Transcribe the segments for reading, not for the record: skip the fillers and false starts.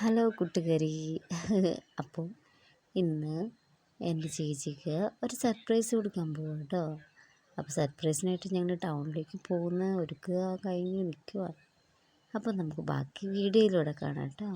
Hello കൂട്ടുകാരി. അപ്പോൾ ഇന്ന് എൻ്റെ ചേച്ചിക്ക് ഒരു സർപ്രൈസ് കൊടുക്കാൻ പോവാം കേട്ടോ. അപ്പോൾ സർപ്രൈസിനായിട്ട് ഞങ്ങൾ ടൗണിലേക്ക് ഒരുക്കുക കഴിഞ്ഞ് നിൽക്കുക. അപ്പോൾ നമുക്ക് ബാക്കി വീഡിയോയിലൂടെ കാണാം കേട്ടോ.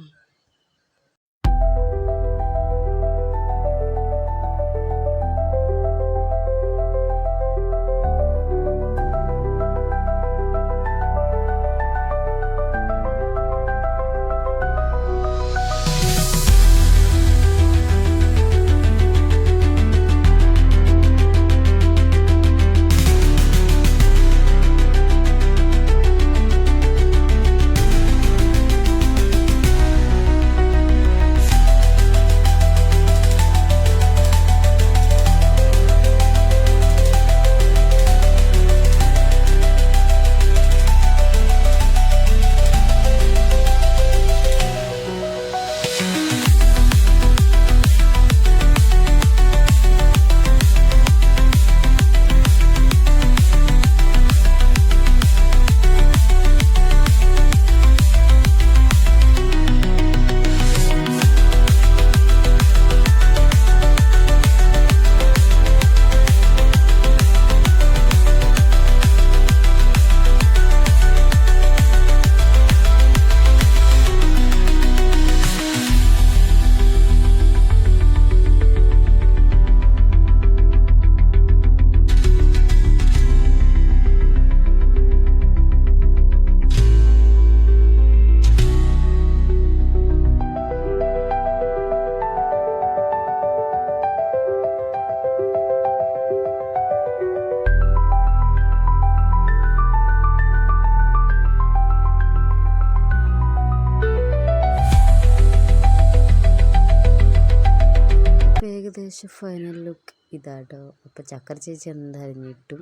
ഏകദേശം ഫൈനൽ ലുക്ക് ഇതാട്ടോ. അപ്പോൾ ചക്കര ചേച്ചി എന്തായാലും ഞെട്ടും.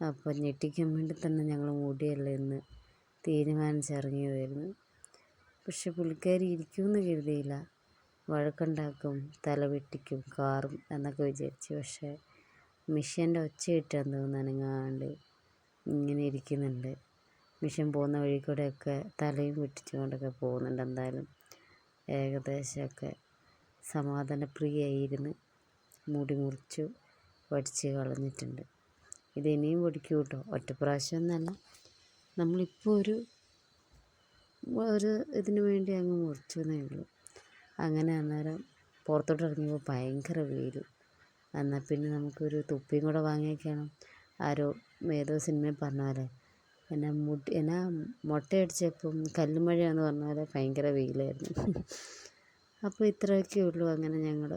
അപ്പോൾ ഞെട്ടിക്കാൻ വേണ്ടി തന്നെ ഞങ്ങൾ മൂടിയല്ല എന്ന് തീരുമാനിച്ചിറങ്ങിയതായിരുന്നു. പക്ഷെ പുള്ളിക്കാരി ഇരിക്കുമെന്ന് കരുതിയില്ല. വഴക്കുണ്ടാക്കും, തല വെട്ടിക്കും, കാറും എന്നൊക്കെ വിചാരിച്ചു. പക്ഷേ മിഷ്യൻ്റെ ഒച്ച ഇട്ടാന്ന് തോന്നുന്നു അനങ്ങാണ്ട് ഇങ്ങനെ ഇരിക്കുന്നുണ്ട്. മിഷ്യൻ പോകുന്ന വഴി കൂടെയൊക്കെ തലയും വെട്ടിച്ചുകൊണ്ടൊക്കെ പോകുന്നുണ്ട്. എന്തായാലും ഏകദേശമൊക്കെ സമാധാനപ്രിയായിരുന്നു. മുടി മുറിച്ചു വടിച്ച് കളഞ്ഞിട്ടുണ്ട്. ഇത് ഇനിയും പൊടിക്കും കേട്ടോ. ഒറ്റ പ്രാവശ്യമൊന്നുമല്ല, നമ്മളിപ്പോൾ ഒരു ഇതിന് വേണ്ടി അങ്ങ് മുറിച്ചു എന്നേ ഉള്ളൂ. അങ്ങനെ അന്നേരം പുറത്തോട്ട് ഇറങ്ങിയപ്പോൾ ഭയങ്കര വെയിൽ. എന്നാൽ പിന്നെ നമുക്കൊരു തൊപ്പിയും കൂടെ വാങ്ങിയേക്കണം. ആരോ ഏതോ സിനിമയിൽ പറഞ്ഞ പോലെ എന്നാ മുട്ടയടിച്ചപ്പം കല്ലുമഴയാന്ന് പറഞ്ഞ പോലെ ഭയങ്കര വെയിലായിരുന്നു. അപ്പോൾ ഇത്രയൊക്കെ ഉള്ളൂ. അങ്ങനെ ഞങ്ങൾ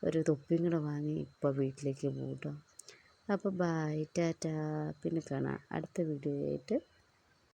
ഒരു തൊപ്പിയും കൂടെ വാങ്ങി ഇപ്പോൾ വീട്ടിലേക്ക് പോകും കേട്ടോ. അപ്പോൾ ബൈ, ടാറ്റാ. പിന്നെ കാണാം അടുത്ത വീഡിയോ ആയിട്ട്.